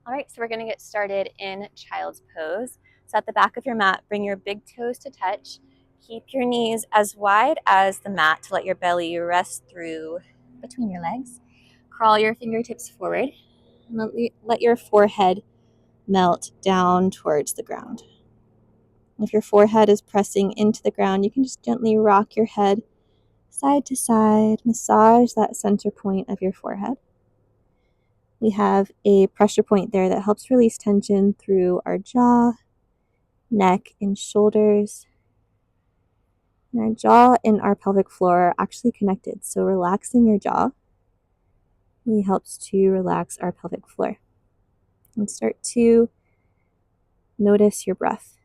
All right, so we're going to get started in child's pose. So at the back of your mat, bring your big toes to touch. Keep your knees as wide as the mat to let your belly rest through between your legs. Crawl your fingertips forward and let your forehead melt down towards the ground. If your forehead is pressing into the ground, you can just gently rock your head side to side, massage that center point of your forehead. We have a pressure point there that helps release tension through our jaw, neck, and shoulders. And our jaw and our pelvic floor are actually connected, so relaxing your jaw really helps to relax our pelvic floor. And start to notice your breath.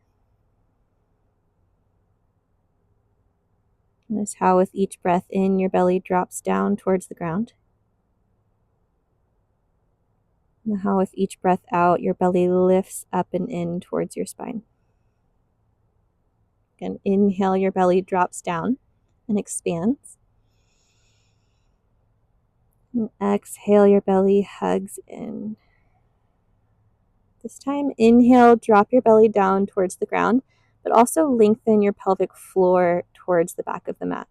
Notice how with each breath in, your belly drops down towards the ground. And how with each breath out, your belly lifts up and in towards your spine. Again, inhale, your belly drops down and expands. And exhale, your belly hugs in. This time, inhale, drop your belly down towards the ground, but also lengthen your pelvic floor towards the back of the mat.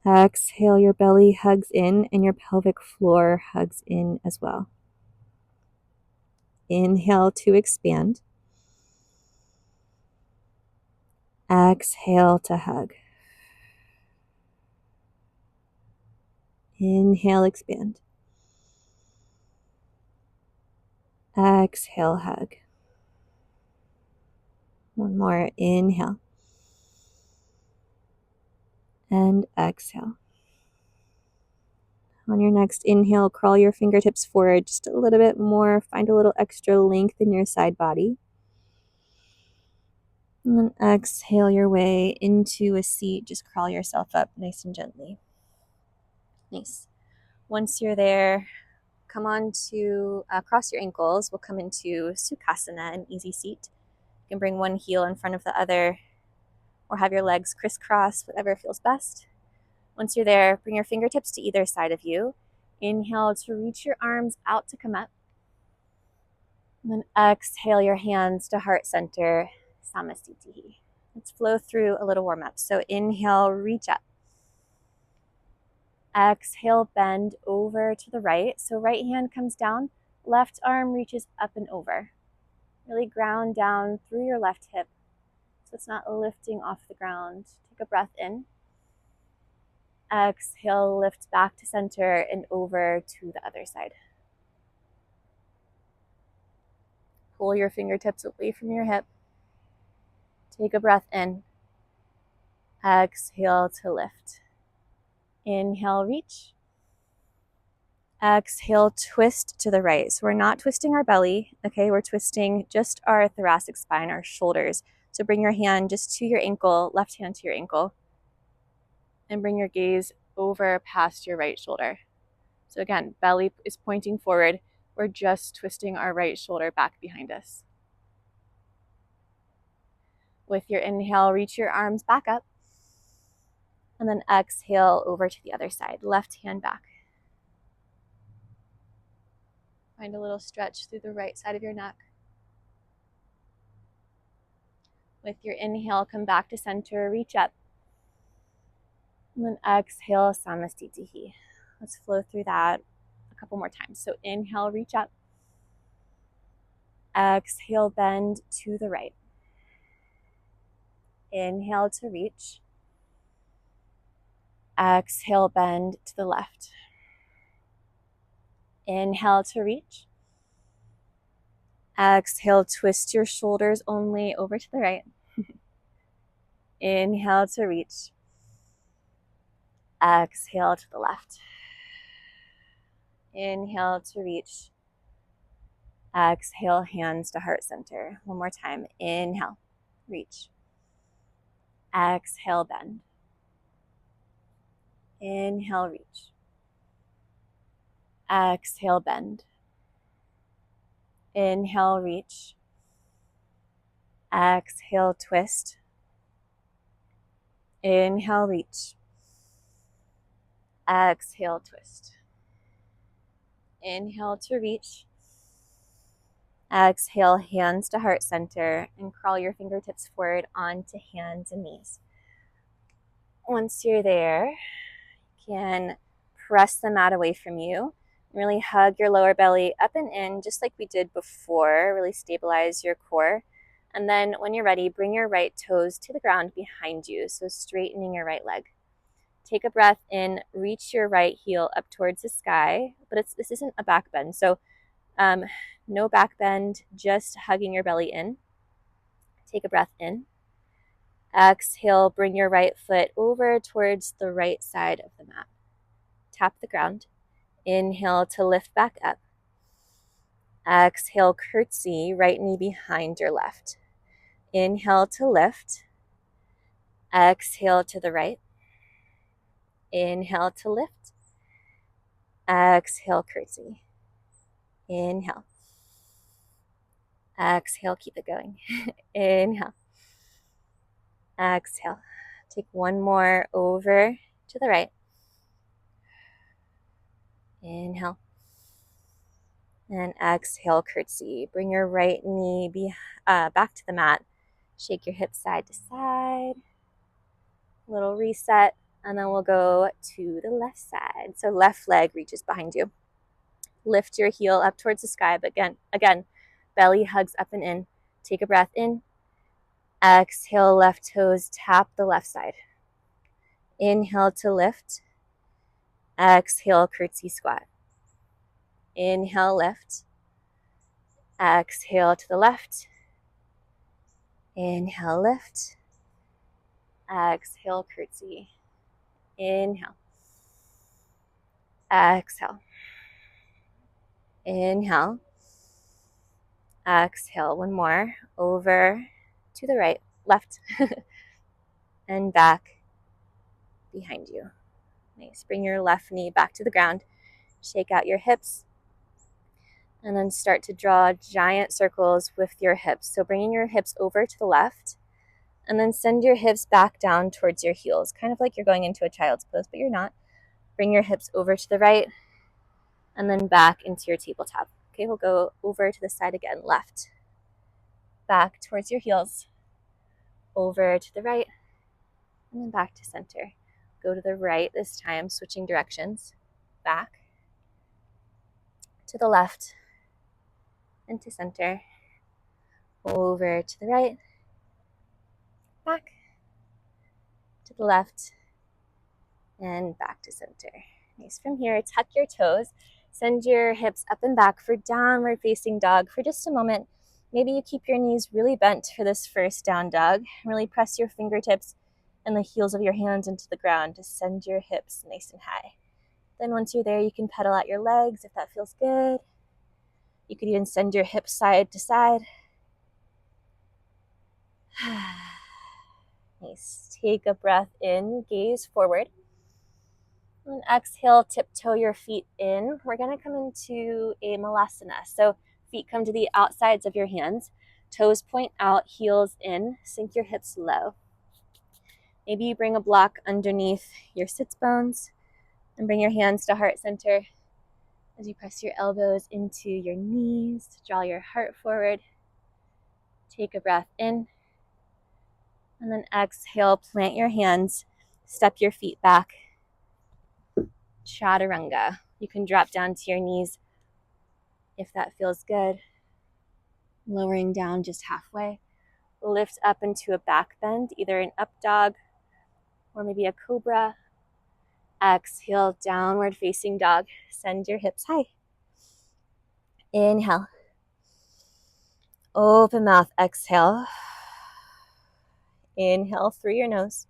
Exhale, your belly hugs in and your pelvic floor hugs in as well. Inhale to expand. Exhale to hug. Inhale, expand. Exhale, hug. One more, inhale. And exhale. On your next inhale, crawl your fingertips forward just a little bit more. Find a little extra length in your side body. And then exhale your way into a seat. Just crawl yourself up nice and gently. Nice. Once you're there, come on to cross your ankles. We'll come into Sukhasana, an easy seat. You can bring one heel in front of the other or have your legs crisscross, whatever feels best. Once you're there, bring your fingertips to either side of you. Inhale to reach your arms out to come up. And then exhale your hands to heart center, Samastitihi. Let's flow through a little warm up. So inhale, reach up. Exhale, bend over to the right. So right hand comes down, left arm reaches up and over. Really ground down through your left hip so it's not lifting off the ground. Take a breath in. Exhale, lift back to center and over to the other side. Pull your fingertips away from your hip. Take a breath in. Exhale to lift. Inhale, reach. Exhale, twist to the right. So we're not twisting our belly, okay? We're twisting just our thoracic spine, our shoulders. So bring your hand just to your ankle, left hand to your ankle, and bring your gaze over past your right shoulder. So again, belly is pointing forward. We're just twisting our right shoulder back behind us. With your inhale, reach your arms back up. And then exhale over to the other side. Left hand back. Find a little stretch through the right side of your neck. With your inhale, come back to center, reach up. And then exhale, Samastitihi. Let's flow through that a couple more times. So inhale, reach up. Exhale, bend to the right. Inhale to reach. Exhale, bend to the left. Inhale to reach. Exhale, twist your shoulders only over to the right. Inhale to reach. Exhale to the left. Inhale to reach. Exhale, hands to heart center. One more time. Inhale, reach. Exhale, bend. Inhale, reach. Exhale, bend. Inhale, reach. Exhale, twist. Inhale, reach. Exhale, twist. Inhale to reach. Exhale, hands to heart center, and crawl your fingertips forward onto hands and knees. Once you're there, you can press the mat away from you. Really hug your lower belly up and in, just like we did before. Really stabilize your core. And then when you're ready, bring your right toes to the ground behind you, so straightening your right leg. Take a breath in, reach your right heel up towards the sky, but this isn't a back bend, so no back bend, just hugging your belly in. Take a breath in. Exhale, bring your right foot over towards the right side of the mat. Tap the ground. Inhale to lift back up. Exhale, curtsy, right knee behind your left. Inhale to lift. Exhale to the right. Inhale to lift. Exhale, curtsy. Inhale. Exhale, keep it going. Inhale. Exhale. Take one more over to the right. Inhale. And exhale, curtsy. Bring your right knee back to the mat. Shake your hips side to side. Little reset. And then we'll go to the left side. So left leg reaches behind you. Lift your heel up towards the sky. But again, belly hugs up and in. Take a breath in. Exhale, left toes tap the left side. Inhale to lift. Exhale, curtsy squat. Inhale, lift. Exhale to the left. Inhale, lift. Exhale, curtsy. Inhale. Exhale. Inhale. Exhale. One more. Over to the right, left, and back behind you. Nice. Bring your left knee back to the ground. Shake out your hips. And then start to draw giant circles with your hips. So bringing your hips over to the left. And then send your hips back down towards your heels. Kind of like you're going into a child's pose, but you're not. Bring your hips over to the right. And then back into your tabletop. Okay, we'll go over to the side again. Left. Back towards your heels. Over to the right. And then back to center. Go to the right this time, switching directions. Back. To the left. And to center. Over to the right. Back. To the left. And back to center. Nice. From here, tuck your toes. Send your hips up and back for downward facing dog for just a moment. Maybe you keep your knees really bent for this first down dog. Really press your fingertips and the heels of your hands into the ground to send your hips nice and high. Then once you're there, you can pedal out your legs if that feels good. You could even send your hips side to side. Nice. Take a breath in, gaze forward. And exhale, tiptoe your feet in. We're going to come into a malasana. So feet come to the outsides of your hands. Toes point out, heels in. Sink your hips low. Maybe you bring a block underneath your sits bones and bring your hands to heart center as you press your elbows into your knees to draw your heart forward. Take a breath in. And then exhale, plant your hands, step your feet back. Chaturanga. You can drop down to your knees if that feels good. Lowering down just halfway. Lift up into a back bend, either an up dog or maybe a cobra. Exhale, downward facing dog. Send your hips high. Inhale. Open mouth, exhale. Inhale through your nose.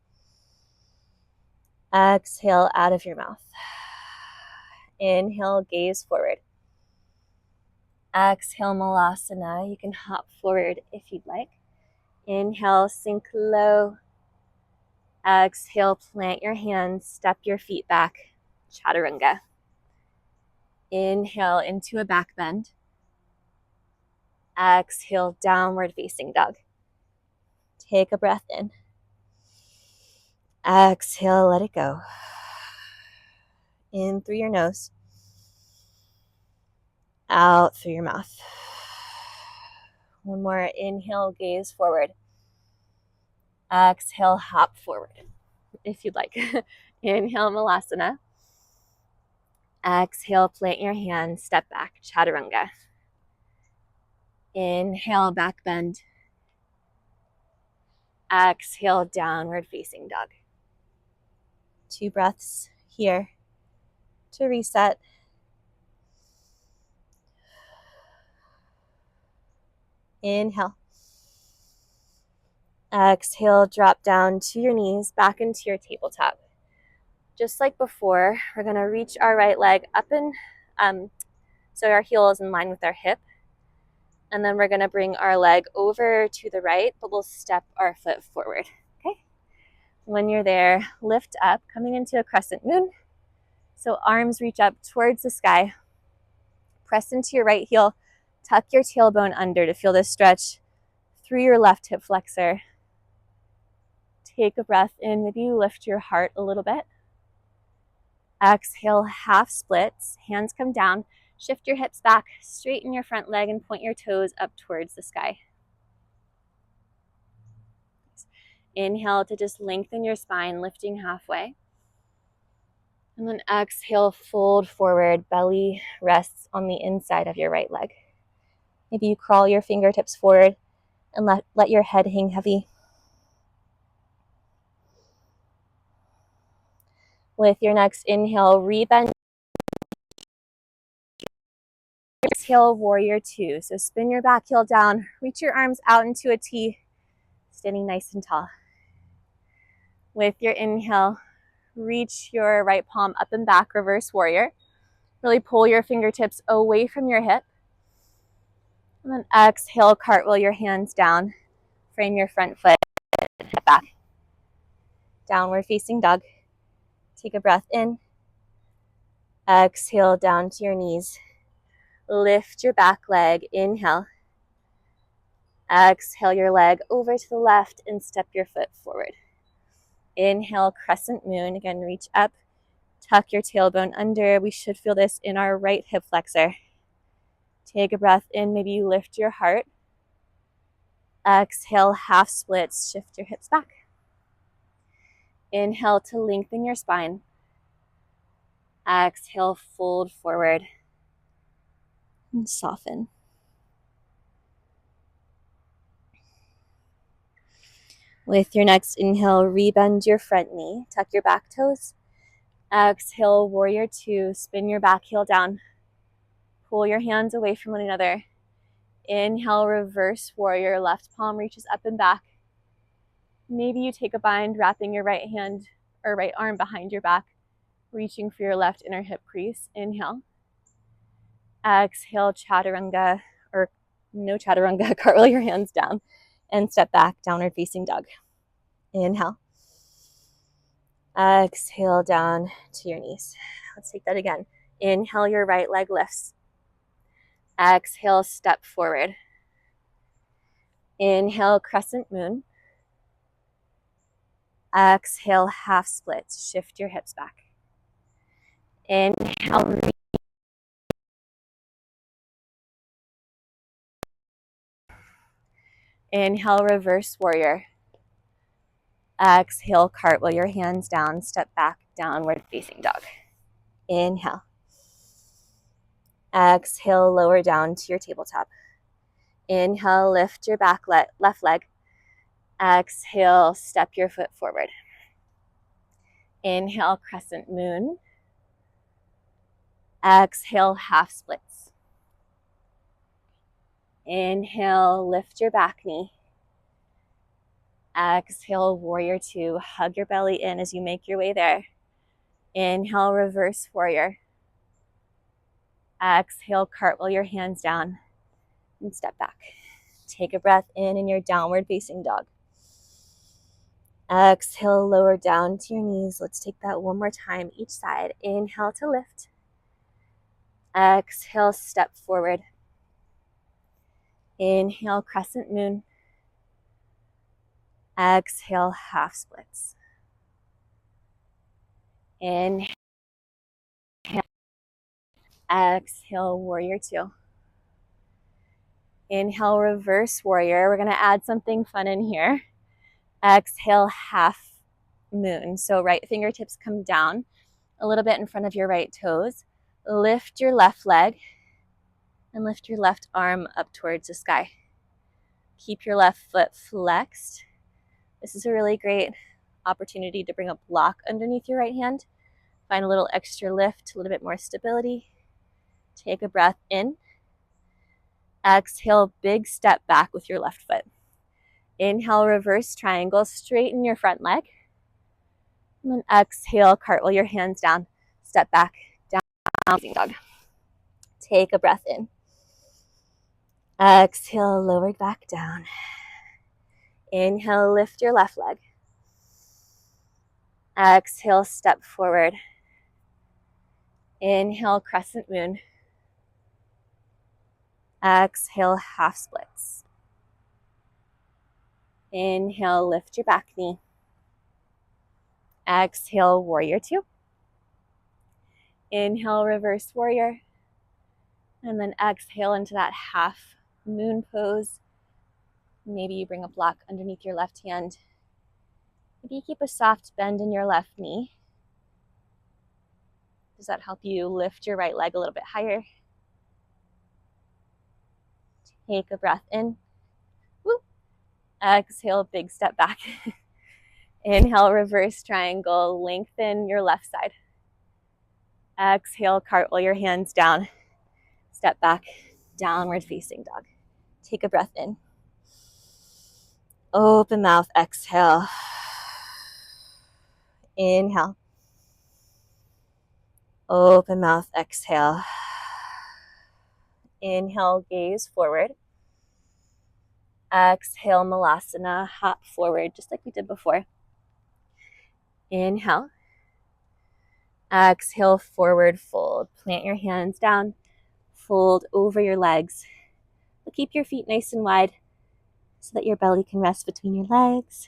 Exhale out of your mouth. Inhale, gaze forward. Exhale, malasana. You can hop forward if you'd like. Inhale, sink low. Exhale, plant your hands, step your feet back. Chaturanga. Inhale into a back bend. Exhale, downward facing dog. Take a breath in. Exhale, let it go. In through your nose. Out through your mouth. One more. Inhale, gaze forward. Exhale, hop forward if you'd like. Inhale, Malasana. Exhale, plant your hands, step back, Chaturanga. Inhale, back bend. Exhale, downward facing dog. 2 breaths here to reset. Inhale. Exhale, drop down to your knees, back into your tabletop. Just like before, we're going to reach our right leg up and so our heel is in line with our hip. And then we're going to bring our leg over to the right, but we'll step our foot forward. Okay? When you're there, lift up, coming into a crescent moon. So arms reach up towards the sky. Press into your right heel. Tuck your tailbone under to feel this stretch through your left hip flexor. Take a breath in. Maybe you lift your heart a little bit. Exhale, half splits. Hands come down. Shift your hips back. Straighten your front leg and point your toes up towards the sky. Inhale to just lengthen your spine, lifting halfway. And then exhale, fold forward. Belly rests on the inside of your right leg. Maybe you crawl your fingertips forward and let your head hang heavy. With your next inhale, rebend. Exhale, warrior 2. So spin your back heel down, reach your arms out into a T, standing nice and tall. With your inhale, reach your right palm up and back, reverse warrior. Really pull your fingertips away from your hip. And then exhale, cartwheel your hands down. Frame your front foot, hip back. Downward facing dog. Take a breath in. Exhale down to your knees. Lift your back leg. Inhale. Exhale your leg over to the left and step your foot forward. Inhale, crescent moon. Again, reach up. Tuck your tailbone under. We should feel this in our right hip flexor. Take a breath in. Maybe you lift your heart. Exhale, half splits. Shift your hips back. Inhale to lengthen your spine. Exhale, fold forward. And soften. With your next inhale, rebend your front knee. Tuck your back toes. Exhale, warrior 2. Spin your back heel down. Pull your hands away from one another. Inhale, reverse warrior. Left palm reaches up and back. Maybe you take a bind, wrapping your right hand or right arm behind your back, reaching for your left inner hip crease. Inhale. Exhale, chaturanga, or no chaturanga, cartwheel your hands down and step back, downward facing dog. Inhale. Exhale down to your knees. Let's take that again. Inhale, your right leg lifts. Exhale, step forward. Inhale, crescent moon. Exhale, half splits. Shift your hips back. Inhale. Inhale, reverse warrior. Exhale, cartwheel your hands down, step back, downward facing dog. Inhale. Exhale, lower down to your tabletop. Inhale, lift your back left leg. Exhale, step your foot forward. Inhale, crescent moon. Exhale, half splits. Inhale, lift your back knee. Exhale, warrior 2. Hug your belly in as you make your way there. Inhale, reverse warrior. Exhale, cartwheel your hands down and step back. Take a breath in your downward facing dog. Exhale, lower down to your knees. Let's take that one more time each side. Inhale to lift. Exhale, step forward. Inhale, crescent moon. Exhale, half splits. Inhale. Exhale, warrior 2. Inhale, reverse warrior. We're gonna add something fun in here. Exhale, half moon. So right fingertips come down a little bit in front of your right toes. Lift your left leg and lift your left arm up towards the sky. Keep your left foot flexed. This is a really great opportunity to bring a block underneath your right hand. Find a little extra lift, a little bit more stability. Take a breath in. Exhale, big step back with your left foot. Inhale, reverse triangle, straighten your front leg. And then exhale, cartwheel your hands down, step back, down, bouncing dog. Take a breath in. Exhale, lower back down. Inhale, lift your left leg. Exhale, step forward. Inhale, crescent moon. Exhale, half splits. Inhale, lift your back knee. Exhale, warrior two. Inhale, reverse warrior. And then exhale into that half moon pose. Maybe you bring a block underneath your left hand. Maybe you keep a soft bend in your left knee. Does that help you lift your right leg a little bit higher? Take a breath in. Woo. Exhale, big step back. Inhale, reverse triangle, lengthen your left side. Exhale, cartwheel your hands down. Step back, downward facing dog. Take a breath in. Open mouth, exhale. Inhale. Open mouth, exhale. Inhale, gaze forward. Exhale, malasana, hop forward, just like we did before. Inhale. Exhale, forward fold. Plant your hands down, fold over your legs. But keep your feet nice and wide so that your belly can rest between your legs.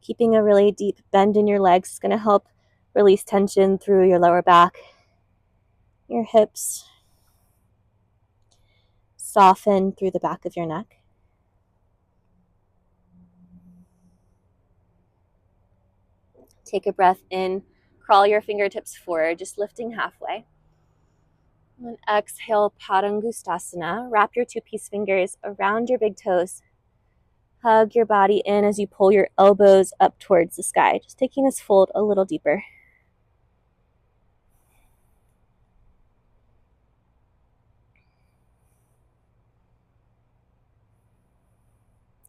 Keeping a really deep bend in your legs is going to help release tension through your lower back, your hips. Soften through the back of your neck. Take a breath in. Crawl your fingertips forward, just lifting halfway. And then exhale, Padangustasana. Wrap your two-piece fingers around your big toes. Hug your body in as you pull your elbows up towards the sky, just taking this fold a little deeper.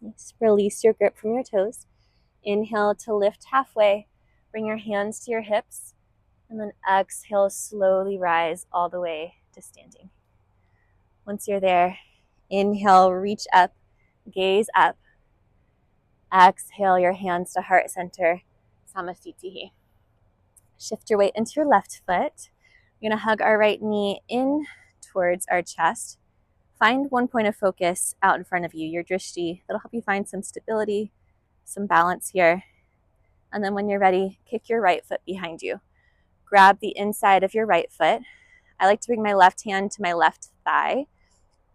Nice. Release your grip from your toes. Inhale to lift halfway. Bring your hands to your hips. And then exhale, slowly rise all the way to standing. Once you're there, inhale, reach up, gaze up. Exhale, your hands to heart center, Samasthiti. Shift your weight into your left foot. We're going to hug our right knee in towards our chest. Find one point of focus out in front of you, your drishti. That'll help you find some stability, some balance here. And then when you're ready, kick your right foot behind you. Grab the inside of your right foot. I like to bring my left hand to my left thigh.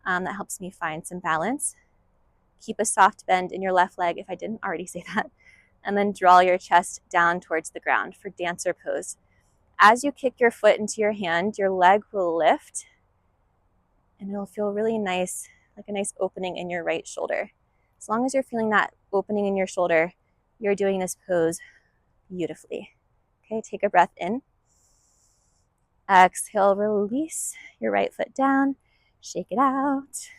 That helps me find some balance. Keep a soft bend in your left leg if I didn't already say that. And then draw your chest down towards the ground for dancer pose. As you kick your foot into your hand, your leg will lift and it'll feel really nice, like a nice opening in your right shoulder. As long as you're feeling that opening in your shoulder, you're doing this pose beautifully. Okay, take a breath in. Exhale, release your right foot down, shake it out.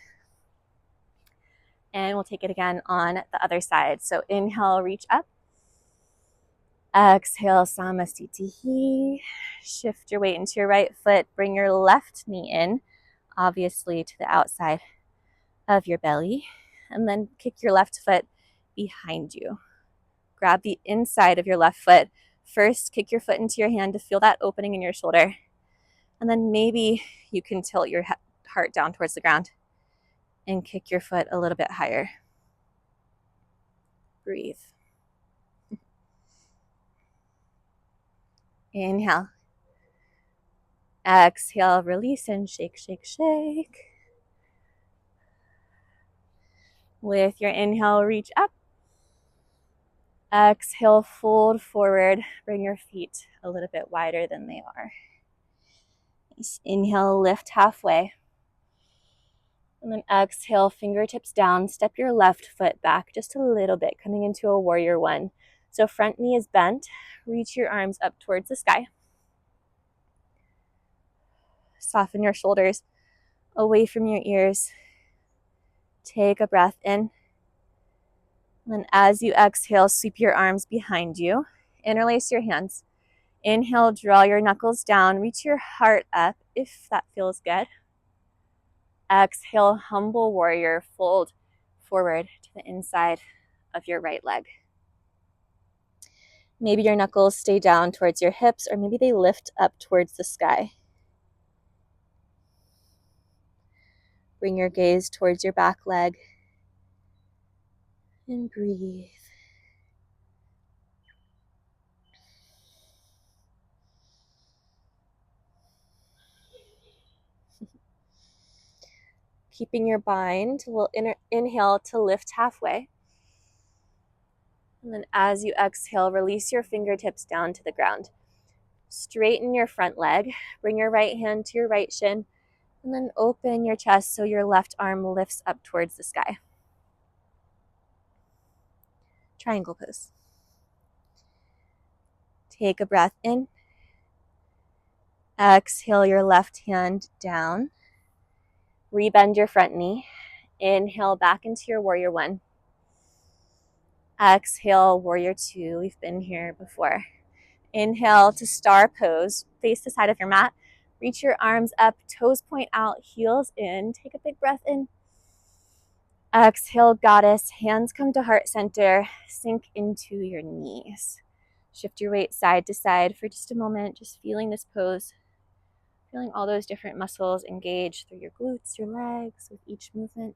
And we'll take it again on the other side. So inhale, reach up. Exhale, Samasthiti. Shift your weight into your right foot. Bring your left knee in, obviously to the outside of your belly. And then kick your left foot behind you. Grab the inside of your left foot. First, kick your foot into your hand to feel that opening in your shoulder. And then maybe you can tilt your heart down towards the ground and kick your foot a little bit higher. Breathe. Inhale. Exhale, release and shake, shake, shake. With your inhale, reach up. Exhale, fold forward. Bring your feet a little bit wider than they are. Nice. Inhale, lift halfway. And then exhale, fingertips down. Step your left foot back just a little bit, coming into a warrior one. So front knee is bent. Reach your arms up towards the sky. Soften your shoulders away from your ears. Take a breath in. And then as you exhale, sweep your arms behind you. Interlace your hands. Inhale, draw your knuckles down. Reach your heart up if that feels good. Exhale, humble warrior. Fold forward to the inside of your right leg. Maybe your knuckles stay down towards your hips, or maybe they lift up towards the sky. Bring your gaze towards your back leg and breathe. Keeping your bind, we'll inhale to lift halfway. And then as you exhale, release your fingertips down to the ground. Straighten your front leg. Bring your right hand to your right shin. And then open your chest so your left arm lifts up towards the sky. Triangle pose. Take a breath in. Exhale your left hand down. Rebend your front knee. Inhale back into your warrior one. Exhale, warrior two. We've been here before. Inhale to star pose. Face the side of your mat. Reach your arms up, toes point out, heels in. Take a big breath in. Exhale, goddess. Hands come to heart center. Sink into your knees. Shift your weight side to side for just a moment, just feeling this pose. Feeling all those different muscles engage through your glutes, your legs with each movement.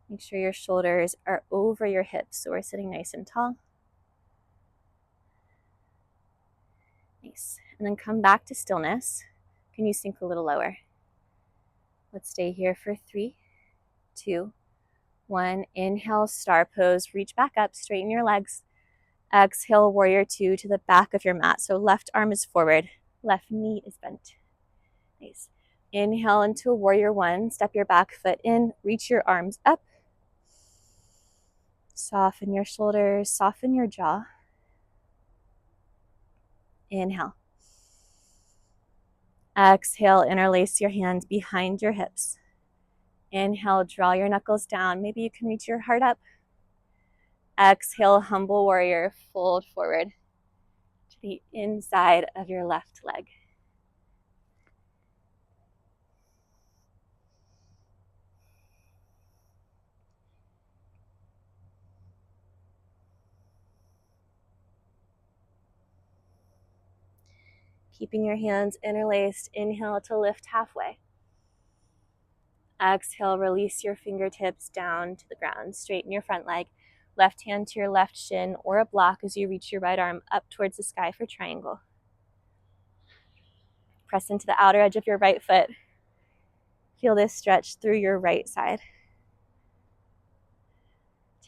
Make sure your shoulders are over your hips so we're sitting nice and tall. Nice. And then come back to stillness. Can you sink a little lower? Let's stay here for 3, 2, 1. Inhale, star pose. Reach back up, straighten your legs. Exhale, warrior two to the back of your mat. So left arm is forward, left knee is bent. Nice. Inhale into a warrior one. Step your back foot in, reach your arms up. Soften your shoulders, soften your jaw. Inhale. Exhale, interlace your hands behind your hips. Inhale, draw your knuckles down. Maybe you can reach your heart up. Exhale, humble warrior, fold forward to the inside of your left leg. Keeping your hands interlaced, inhale to lift halfway. Exhale, release your fingertips down to the ground. Straighten your front leg. Left hand to your left shin or a block as you reach your right arm up towards the sky for triangle. Press into the outer edge of your right foot. Feel this stretch through your right side.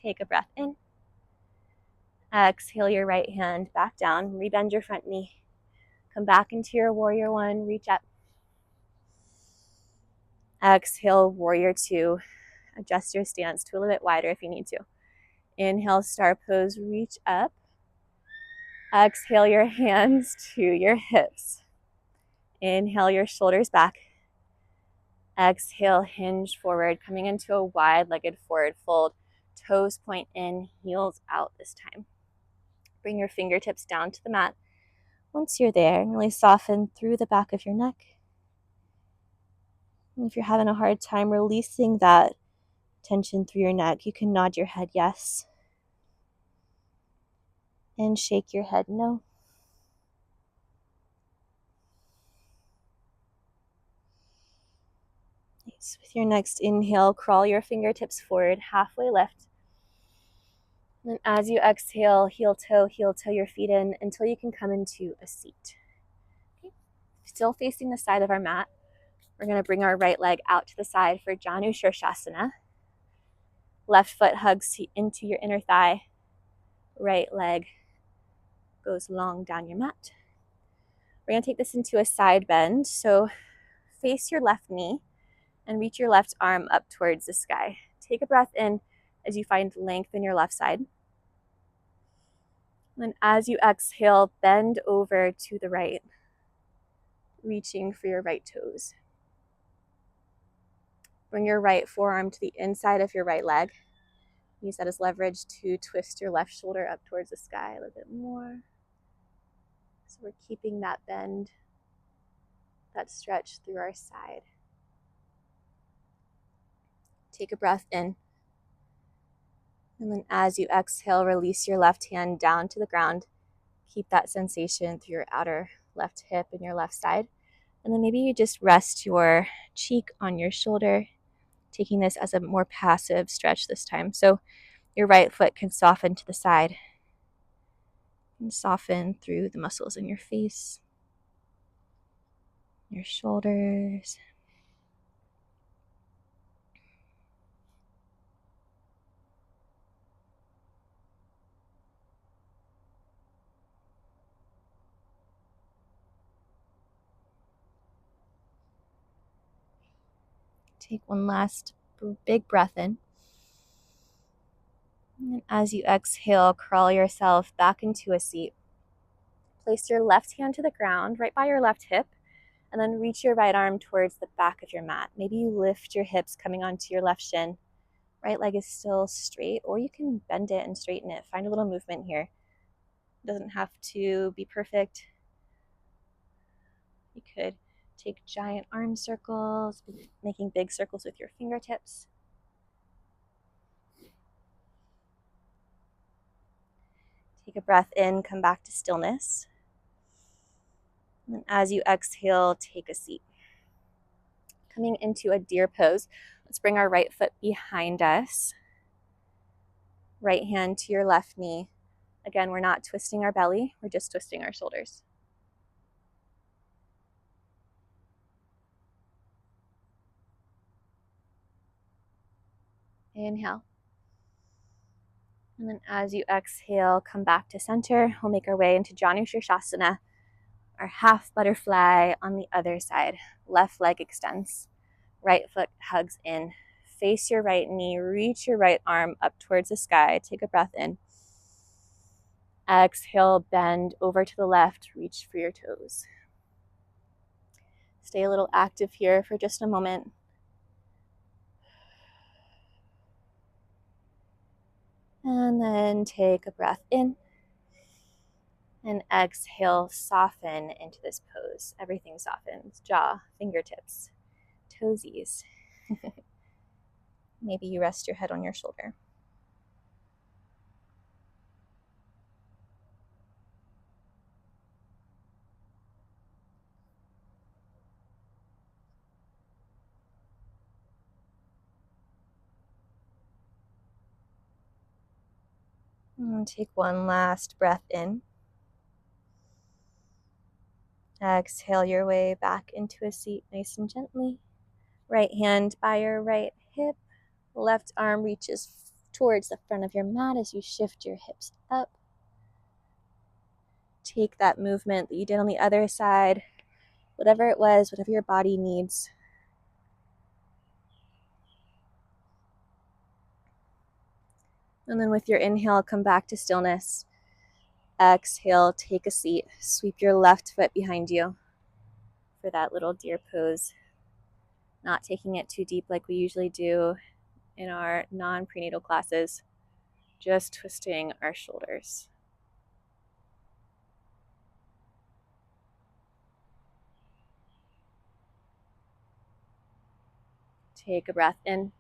Take a breath in. Exhale your right hand back down. Rebend your front knee. Come back into your warrior one. Reach up. Exhale, warrior two. Adjust your stance to a little bit wider if you need to. Inhale, star pose, reach up. Exhale your hands to your hips. Inhale your shoulders back. Exhale, hinge forward, coming into a wide-legged forward fold. Toes point in, heels out this time. Bring your fingertips down to the mat. Once you're there, really soften through the back of your neck. And if you're having a hard time releasing that tension through your neck, you can nod your head yes. And shake your head no. Nice. With your next inhale, crawl your fingertips forward, halfway lift. And then as you exhale, heel toe your feet in until you can come into a seat. Okay. Still facing the side of our mat. We're going to bring our right leg out to the side for Janu Shirshasana. Left foot hugs into your inner thigh. Right leg goes long down your mat. We're going to take this into a side bend. So face your left knee and reach your left arm up towards the sky. Take a breath in as you find length in your left side. And as you exhale, bend over to the right, reaching for your right toes. Bring your right forearm to the inside of your right leg. Use that as leverage to twist your left shoulder up towards the sky a little bit more. So we're keeping that bend, that stretch through our side. Take a breath in. And then as you exhale, release your left hand down to the ground. Keep that sensation through your outer left hip and your left side. And then maybe you just rest your cheek on your shoulder, taking this as a more passive stretch this time. So your right foot can soften to the side and soften through the muscles in your face, your shoulders. Take one last big breath in. And as you exhale, crawl yourself back into a seat. Place your left hand to the ground right by your left hip, and then reach your right arm towards the back of your mat. Maybe you lift your hips coming onto your left shin. Right leg is still straight, or you can bend it and straighten it. Find a little movement here. It doesn't have to be perfect. You could take giant arm circles, making big circles with your fingertips. Take a breath in, come back to stillness. And as you exhale, take a seat. Coming into a deer pose, let's bring our right foot behind us. Right hand to your left knee. Again, we're not twisting our belly, we're just twisting our shoulders. Inhale. And then as you exhale, come back to center. We'll make our way into Janu Shirshasana, our half butterfly on the other side. Left leg extends, right foot hugs in. Face your right knee, reach your right arm up towards the sky. Take a breath in. Exhale, bend over to the left, reach for your toes. Stay a little active here for just a moment. And then take a breath in. And exhale, soften into this pose. Everything softens. Jaw, fingertips, toesies. Maybe you rest your head on your shoulder. And take one last breath in. Exhale your way back into a seat nice and gently. Right hand by your right hip. Left arm reaches towards the front of your mat as you shift your hips up. Take that movement that you did on the other side, whatever it was, whatever your body needs. And then with your inhale, come back to stillness. Exhale, take a seat. Sweep your left foot behind you for that little deer pose. Not taking it too deep like we usually do in our non-prenatal classes. Just twisting our shoulders. Take a breath in.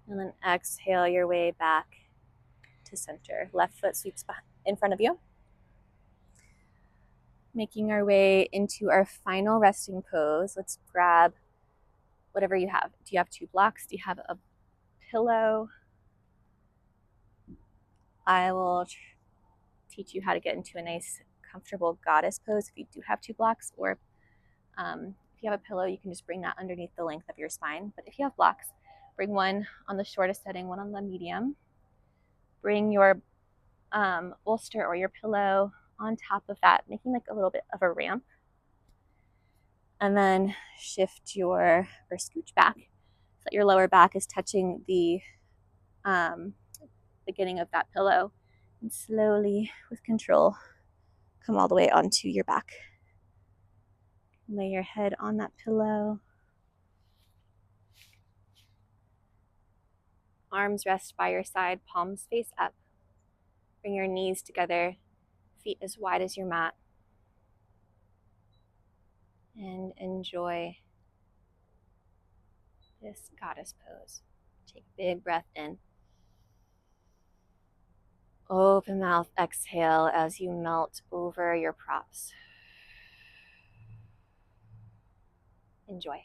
And then exhale your way back to center. Left foot sweeps in front of you. Making our way into our final resting pose. Let's grab whatever you have. Do you have 2 blocks? Do you have a pillow? I will teach you how to get into a nice, comfortable goddess pose if you do have 2 blocks, or if you have a pillow, you can just bring that underneath the length of your spine. But if you have blocks, bring one on the shortest setting, one on the medium. Bring your bolster or your pillow on top of that, making like a little bit of a ramp. And then shift or scooch back so that your lower back is touching the beginning of that pillow. And slowly, with control, come all the way onto your back. Lay your head on that pillow. Arms rest by your side, palms face up. Bring your knees together, feet as wide as your mat. And enjoy this goddess pose. Take a big breath in. Open mouth, exhale as you melt over your props. Enjoy.